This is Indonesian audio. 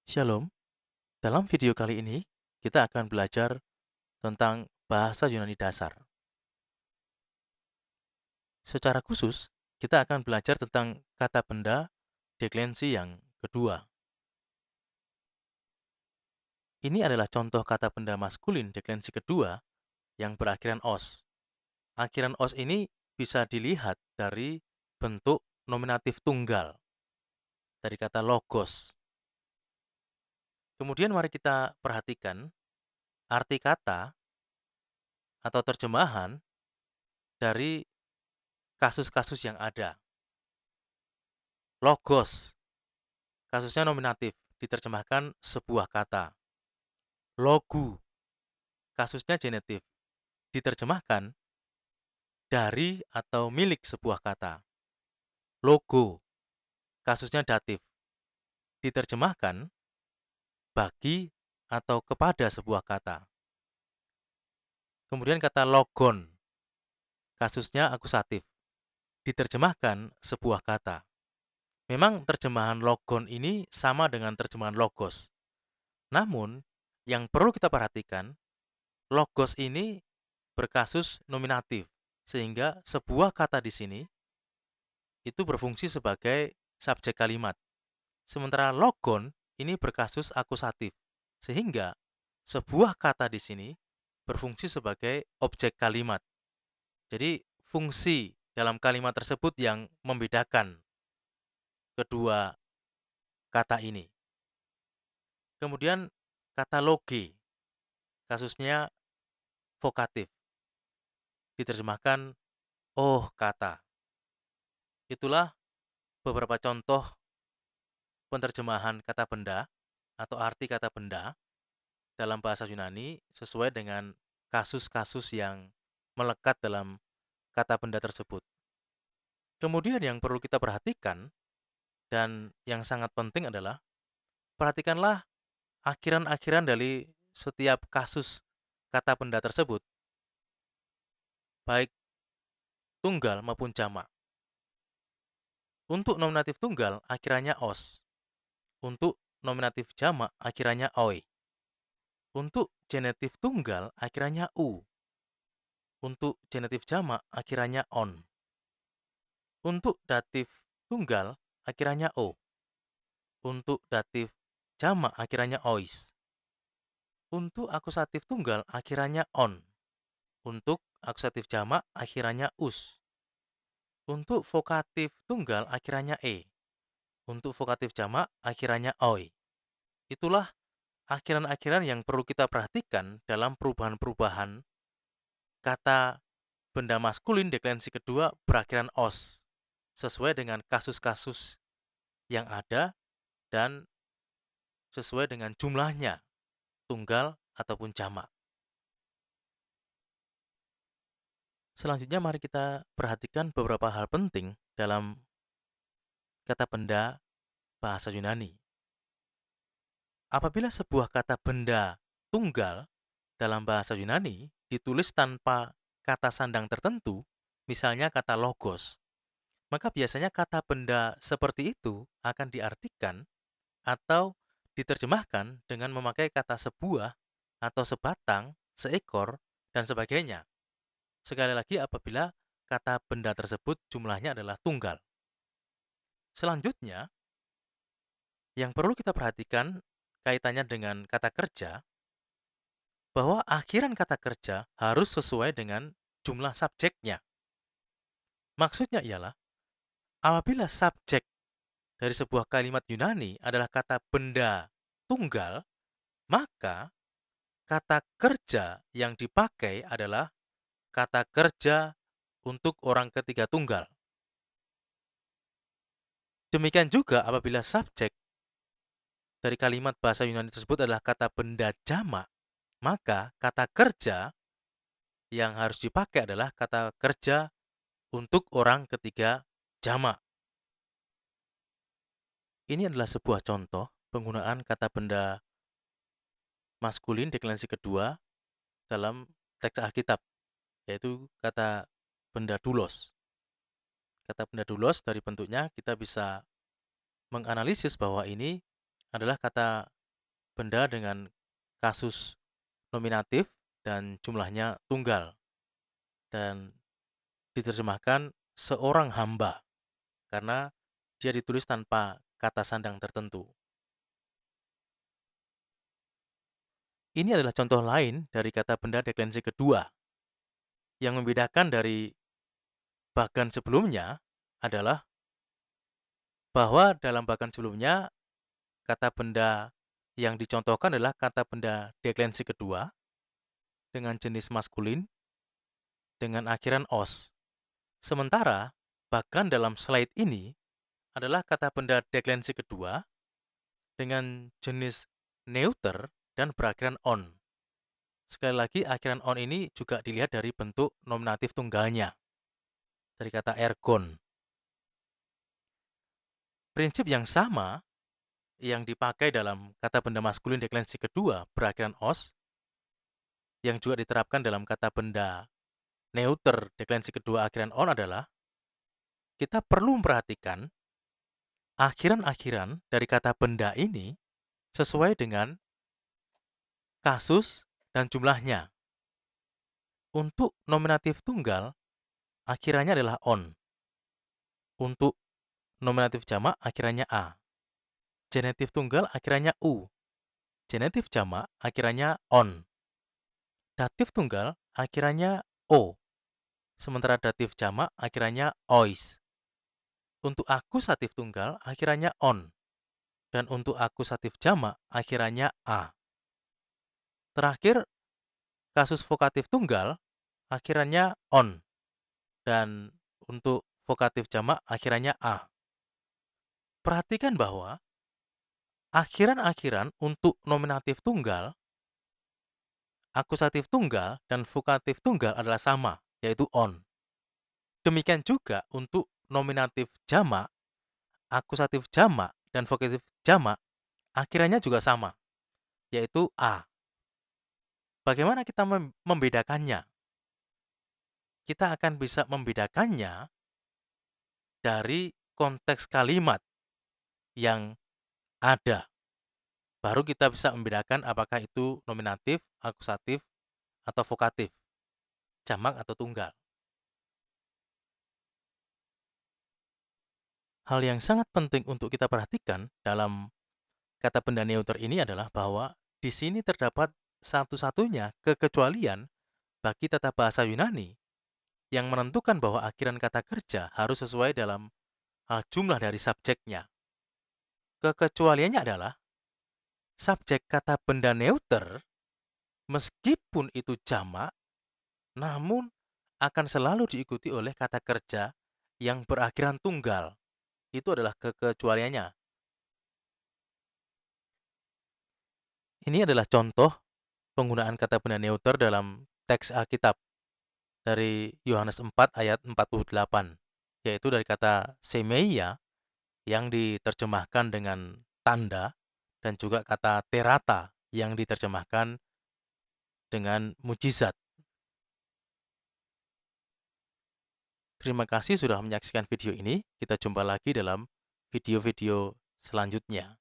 Shalom, dalam video kali ini kita akan belajar tentang bahasa Yunani dasar. Secara khusus, kita akan belajar tentang kata benda deklensi yang kedua. Ini adalah contoh kata benda maskulin deklensi kedua yang berakhiran os. Akhiran os ini bisa dilihat dari bentuk nominatif tunggal, dari kata logos. Kemudian mari kita perhatikan arti kata atau terjemahan dari kasus-kasus yang ada. Logos, kasusnya nominatif, diterjemahkan sebuah kata. Logu, kasusnya genetif, diterjemahkan dari atau milik sebuah kata. Logo, kasusnya datif, diterjemahkan bagi atau kepada sebuah kata. Kemudian kata logon, kasusnya akusatif, diterjemahkan sebuah kata. Memang terjemahan logon ini sama dengan terjemahan logos. Namun, yang perlu kita perhatikan, logos ini berkasus nominatif, sehingga sebuah kata di sini itu berfungsi sebagai subjek kalimat. Sementara logon ini berkasus akusatif, sehingga sebuah kata di sini berfungsi sebagai objek kalimat. Jadi, fungsi dalam kalimat tersebut yang membedakan kedua kata ini. Kemudian kata loge, kasusnya vokatif, diterjemahkan oh kata. Itulah beberapa contoh penerjemahan kata benda atau arti kata benda dalam bahasa Yunani sesuai dengan kasus-kasus yang melekat dalam kata benda tersebut. Kemudian yang perlu kita perhatikan dan yang sangat penting adalah perhatikanlah akhiran-akhiran dari setiap kasus kata benda tersebut, baik tunggal maupun jamak. Untuk nominatif tunggal akhirannya os. Untuk nominatif jamak akhirannya oi. Untuk genetif tunggal akhirannya u. Untuk genetif jamak akhirannya on. Untuk datif tunggal akhirannya o. Untuk datif jamak akhirannya ois. Untuk akusatif tunggal akhirannya on. Untuk akusatif jamak akhirannya us. Untuk vokatif tunggal akhirannya e. Untuk vokatif jamak akhirannya oi. Itulah akhiran-akhiran yang perlu kita perhatikan dalam perubahan-perubahan kata benda maskulin deklensi kedua berakhiran os sesuai dengan kasus-kasus yang ada dan sesuai dengan jumlahnya, tunggal ataupun jamak. Selanjutnya mari kita perhatikan beberapa hal penting dalam kata benda bahasa Yunani. Apabila sebuah kata benda tunggal dalam bahasa Yunani ditulis tanpa kata sandang tertentu, misalnya kata logos, maka biasanya kata benda seperti itu akan diartikan atau diterjemahkan dengan memakai kata sebuah atau sebatang, seekor, dan sebagainya. Sekali lagi apabila kata benda tersebut jumlahnya adalah tunggal. Selanjutnya, yang perlu kita perhatikan kaitannya dengan kata kerja, bahwa akhiran kata kerja harus sesuai dengan jumlah subjeknya. Maksudnya ialah, apabila subjek dari sebuah kalimat Yunani adalah kata benda tunggal, maka kata kerja yang dipakai adalah kata kerja untuk orang ketiga tunggal. Demikian juga apabila subjek dari kalimat bahasa Yunani tersebut adalah kata benda jamak, maka kata kerja yang harus dipakai adalah kata kerja untuk orang ketiga jamak. Ini adalah sebuah contoh penggunaan kata benda maskulin deklinasi kedua dalam teks Alkitab, yaitu kata benda doulos. Kata benda doulos dari bentuknya kita bisa menganalisis bahwa ini adalah kata benda dengan kasus nominatif dan jumlahnya tunggal, dan diterjemahkan seorang hamba karena dia ditulis tanpa kata sandang tertentu. Ini adalah contoh lain dari kata benda deklensi kedua. Yang membedakan dari bagan sebelumnya adalah bahwa dalam bagan sebelumnya kata benda yang dicontohkan adalah kata benda deklensi kedua dengan jenis maskulin dengan akhiran os. Sementara bagan dalam slide ini adalah kata benda deklensi kedua dengan jenis neuter dan berakhiran on. Sekali lagi, akhiran on ini juga dilihat dari bentuk nominatif tunggalnya, dari kata ergon. Prinsip yang sama yang dipakai dalam kata benda maskulin deklensi kedua berakhiran os, yang juga diterapkan dalam kata benda neuter deklensi kedua akhiran on adalah kita perlu memperhatikan akhiran-akhiran dari kata benda ini sesuai dengan kasus dan jumlahnya. Untuk nominatif tunggal, akhirannya adalah on. Untuk nominatif jamak, akhirannya a. Genitif tunggal, akhirannya u. Genitif jamak, akhirannya on. Datif tunggal, akhirannya o. Sementara datif jamak, akhirannya ois. Untuk akusatif tunggal, akhirannya on. Dan untuk akusatif jamak, akhirannya a. Terakhir, kasus vokatif tunggal, akhirannya on. Dan untuk vokatif jamak, akhirannya a. Perhatikan bahwa akhiran-akhiran untuk nominatif tunggal, akusatif tunggal, dan vokatif tunggal adalah sama, yaitu on. Demikian juga untuk nominatif jamak, akusatif jamak, dan vokatif jamak, akhirannya juga sama, yaitu a. Bagaimana kita membedakannya? Kita akan bisa membedakannya dari konteks kalimat yang ada. Baru kita bisa membedakan apakah itu nominatif, akusatif, atau vokatif, jamak atau tunggal. Hal yang sangat penting untuk kita perhatikan dalam kata benda neuter ini adalah bahwa di sini terdapat satu-satunya kekecualian bagi tata bahasa Yunani yang menentukan bahwa akhiran kata kerja harus sesuai dalam jumlah dari subjeknya. Kekecualiannya adalah subjek kata benda neuter, meskipun itu jamak, namun akan selalu diikuti oleh kata kerja yang berakhiran tunggal. Itu adalah kekecualiannya. Ini adalah contoh penggunaan kata benda neuter dalam teks Alkitab dari Yohanes 4 ayat 48, yaitu dari kata semeia yang diterjemahkan dengan tanda dan juga kata terata yang diterjemahkan dengan mujizat. Terima kasih sudah menyaksikan video ini. Kita jumpa lagi dalam video-video selanjutnya.